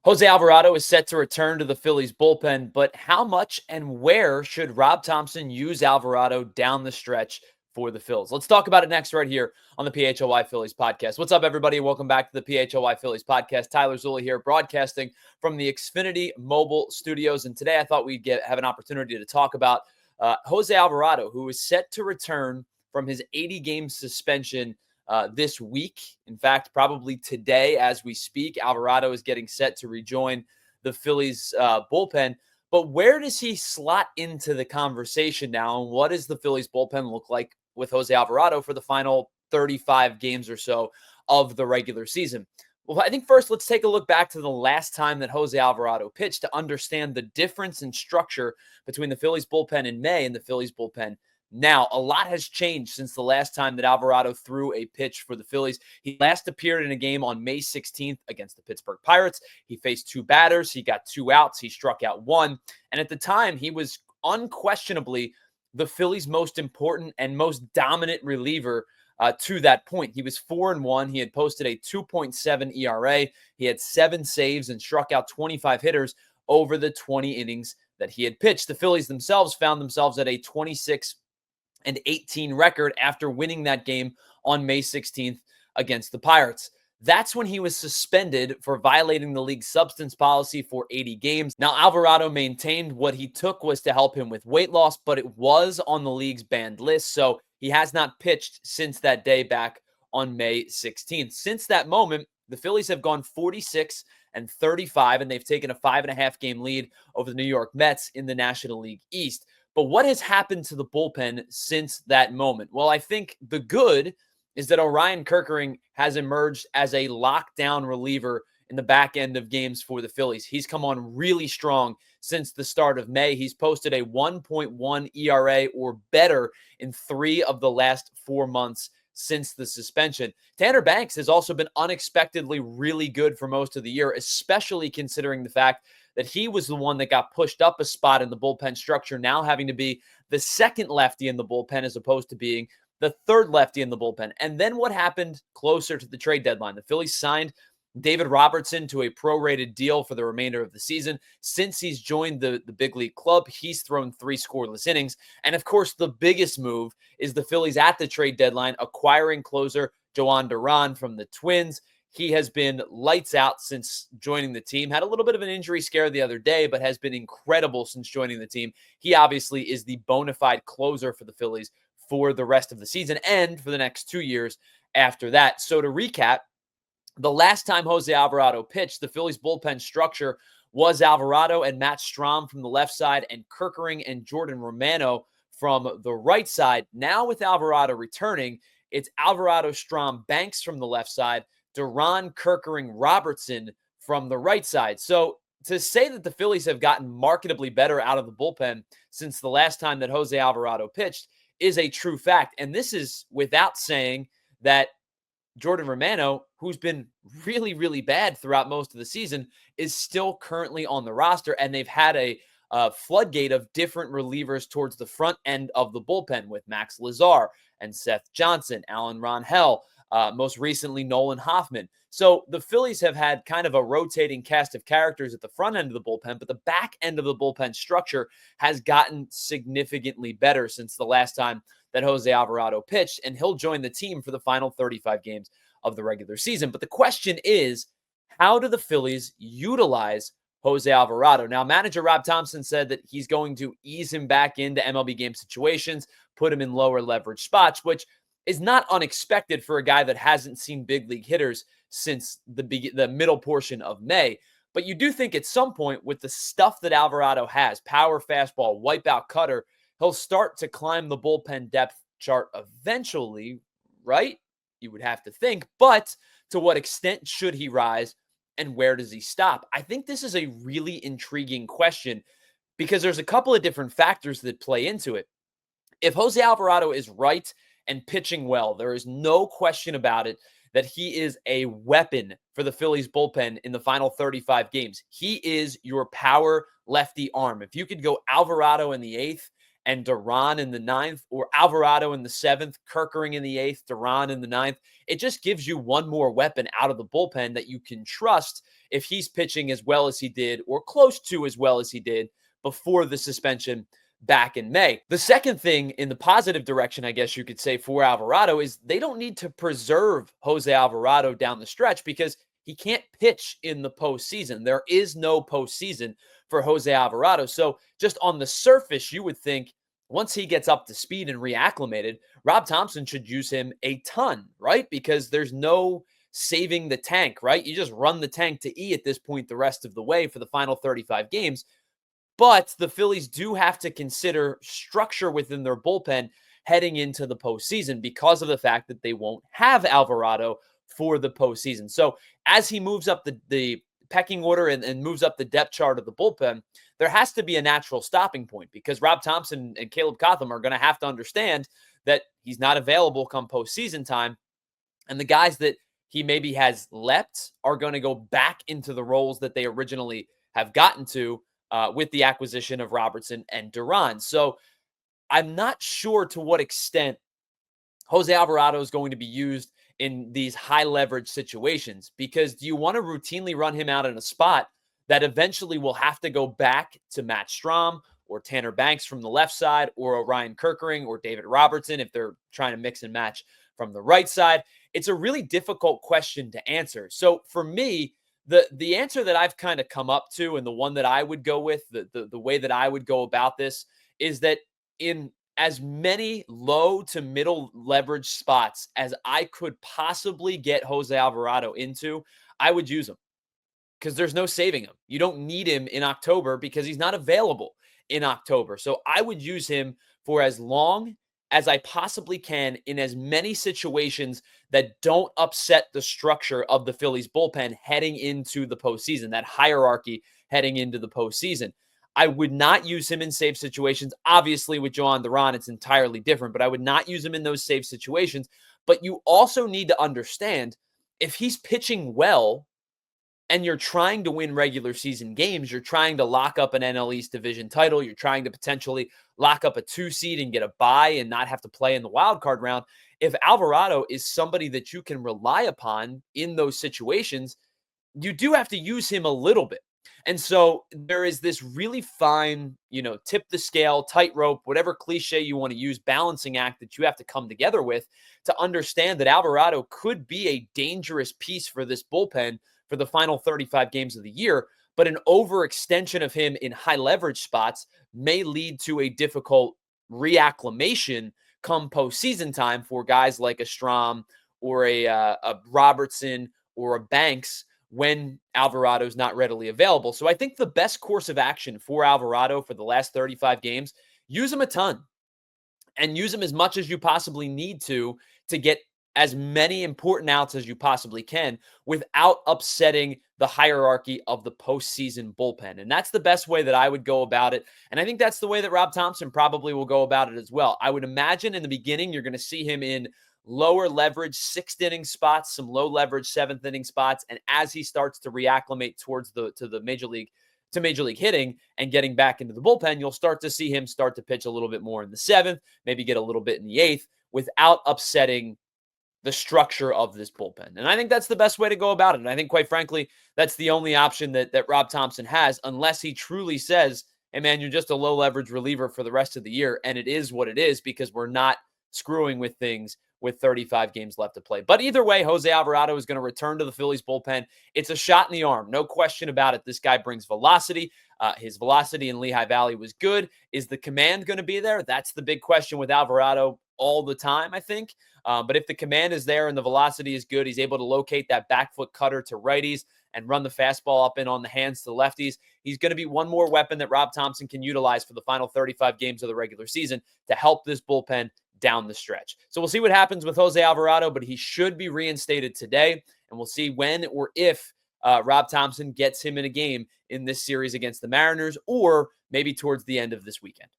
Jose Alvarado is set to return to the Phillies bullpen, but how much and where should Rob Thomson use Alvarado down the stretch for the Phils? Let's talk about it next right here on the PHLY Phillies podcast. What's up, everybody? Welcome back to the PHLY Phillies podcast. Tyler Zulli here, broadcasting from the Xfinity Mobile Studios. And today I thought we'd have an opportunity to talk about Jose Alvarado, who is set to return from his 80-game suspension this week. In fact, probably today as we speak, Alvarado is getting set to rejoin the Phillies bullpen. But where does he slot into the conversation now? And what does the Phillies bullpen look like with Jose Alvarado for the final 35 games or so of the regular season? Well, I think first let's take a look back to the last time that Jose Alvarado pitched to understand the difference in structure between the Phillies bullpen in May and the Phillies bullpen now. A lot has changed since the last time that Alvarado threw a pitch for the Phillies. He last appeared in a game on May 16th against the Pittsburgh Pirates. He faced two batters. He got two outs. He struck out one. And at the time, he was unquestionably the Phillies' most important and most dominant reliever to that point. He was 4-1. He had posted a 2.7 ERA. He had 7 saves and struck out 25 hitters over the 20 innings that he had pitched. The Phillies themselves found themselves at a 26-18 record after winning that game on May 16th against the Pirates. That's when he was suspended for violating the league's substance policy for 80 games. Now, Alvarado maintained what he took was to help him with weight loss, but it was on the league's banned list, so he has not pitched since that day back on May 16th. Since that moment, the Phillies have gone 46-35, and they've taken a 5.5 game lead over the New York Mets in the National League East. But what has happened to the bullpen since that moment? Well, I think the good is that Orion Kerkering has emerged as a lockdown reliever in the back end of games for the Phillies. He's come on really strong since the start of May. He's posted a 1.1 ERA or better in 3 of the last 4 months since the suspension. Tanner Banks has also been unexpectedly really good for most of the year, especially considering the fact that he was the one that got pushed up a spot in the bullpen structure, now having to be the second lefty in the bullpen as opposed to being the third lefty in the bullpen. And then what happened closer to the trade deadline? The Phillies signed David Robertson to a prorated deal for the remainder of the season. Since he's joined the big league club, he's thrown 3 scoreless innings. And of course, the biggest move is the Phillies at the trade deadline acquiring closer Jhoan Duran from the Twins. He has been lights out since joining the team. Had a little bit of an injury scare the other day, but has been incredible since joining the team. He obviously is the bona fide closer for the Phillies for the rest of the season and for the next 2 years after that. So to recap, the last time Jose Alvarado pitched, the Phillies bullpen structure was Alvarado and Matt Strahm from the left side and Kerkering and Jordan Romano from the right side. Now with Alvarado returning, it's Alvarado, Strahm, Banks from the left side, Duran, Kerkering, Robertson from the right side. So to say that the Phillies have gotten markedly better out of the bullpen since the last time that Jose Alvarado pitched is a true fact. And this is without saying that Jordan Romano, who's been really, really bad throughout most of the season, is still currently on the roster. And they've had a floodgate of different relievers towards the front end of the bullpen with Max Lazar and Seth Johnson, Alan Ronhell, most recently Nolan Hoffman. So the Phillies have had kind of a rotating cast of characters at the front end of the bullpen, but the back end of the bullpen structure has gotten significantly better since the last time that Jose Alvarado pitched, and he'll join the team for the final 35 games of the regular season. But the question is, how do the Phillies utilize Jose Alvarado? Now, manager Rob Thomson said that he's going to ease him back into MLB game situations, put him in lower leverage spots, which is not unexpected for a guy that hasn't seen big league hitters since the middle portion of May. But you do think at some point with the stuff that Alvarado has, power, fastball, wipeout, cutter, he'll start to climb the bullpen depth chart eventually, right? You would have to think. But to what extent should he rise and where does he stop? I think this is a really intriguing question because there's a couple of different factors that play into it. If Jose Alvarado is right and pitching well, there is no question about it that he is a weapon for the Phillies bullpen in the final 35 games. He is your power lefty arm. If you could go Alvarado in the 8th and Duran in the 9th, or Alvarado in the 7th, Kerkering in the 8th, Duran in the 9th, it just gives you one more weapon out of the bullpen that you can trust if he's pitching as well as he did or close to as well as he did before the suspension back in May. The second thing in the positive direction, I guess you could say, for Alvarado is they don't need to preserve Jose Alvarado down the stretch because he can't pitch in the postseason. There is no postseason for Jose Alvarado. So just on the surface, you would think once he gets up to speed and reacclimated, Rob Thomson should use him a ton, right? Because there's no saving the tank, right? You just run the tank to E at this point the rest of the way for the final 35 games. But the Phillies do have to consider structure within their bullpen heading into the postseason because of the fact that they won't have Alvarado for the postseason. So as he moves up the pecking order and moves up the depth chart of the bullpen, there has to be a natural stopping point because Rob Thomson and Caleb Cotham are going to have to understand that he's not available come postseason time. And the guys that he maybe has leapt are going to go back into the roles that they originally have gotten to with the acquisition of Robertson and Duran. So I'm not sure to what extent Jose Alvarado is going to be used in these high leverage situations, because do you want to routinely run him out in a spot that eventually will have to go back to Matt Strahm or Tanner Banks from the left side, or Orion Kirkering or David Robertson if they're trying to mix and match from the right side? It's a really difficult question to answer. So for me, the answer that I've kind of come up to, and the one that I would go with, the way that I would go about this, is that in as many low to middle leverage spots as I could possibly get Jose Alvarado into, I would use him because there's no saving him. You don't need him in October because he's not available in October. So I would use him for as long as I possibly can in as many situations that don't upset the structure of the Phillies bullpen heading into the postseason, that hierarchy heading into the postseason. I would not use him in save situations. Obviously, with Jhoan Duran, it's entirely different, but I would not use him in those save situations. But you also need to understand, if he's pitching well and you're trying to win regular season games, you're trying to lock up an NL East division title, you're trying to potentially lock up a 2 seed and get a bye and not have to play in the wild card round. If Alvarado is somebody that you can rely upon in those situations, you do have to use him a little bit. And so there is this really fine, tip the scale, tightrope, whatever cliche you want to use, balancing act that you have to come together with to understand that Alvarado could be a dangerous piece for this bullpen for the final 35 games of the year. But an overextension of him in high leverage spots may lead to a difficult reacclimation come postseason time for guys like a Strahm or a Robertson or a Banks when Alvarado is not readily available. So I think the best course of action for Alvarado for the last 35 games, use him a ton and use him as much as you possibly need to get as many important outs as you possibly can without upsetting the hierarchy of the postseason bullpen. And that's the best way that I would go about it. And I think that's the way that Rob Thomson probably will go about it as well. I would imagine in the beginning, you're going to see him in lower leverage 6th inning spots, some low leverage 7th inning spots. And as he starts to reacclimate towards the major league hitting and getting back into the bullpen, you'll start to see him start to pitch a little bit more in the 7th, maybe get a little bit in the 8th without upsetting the structure of this bullpen. And I think that's the best way to go about it. And I think, quite frankly, that's the only option that Rob Thomson has, unless he truly says, hey man, you're just a low leverage reliever for the rest of the year. And it is what it is because we're not screwing with things with 35 games left to play. But either way, Jose Alvarado is going to return to the Phillies bullpen. It's a shot in the arm. No question about it. This guy brings velocity. His velocity in Lehigh Valley was good. Is the command going to be there? That's the big question with Alvarado all the time, I think. But if the command is there and the velocity is good, he's able to locate that back foot cutter to righties and run the fastball up in on the hands to lefties. He's going to be one more weapon that Rob Thomson can utilize for the final 35 games of the regular season to help this bullpen down the stretch. So we'll see what happens with Jose Alvarado, but he should be reinstated today, and we'll see when or if Rob Thomson gets him in a game in this series against the Mariners, or maybe towards the end of this weekend.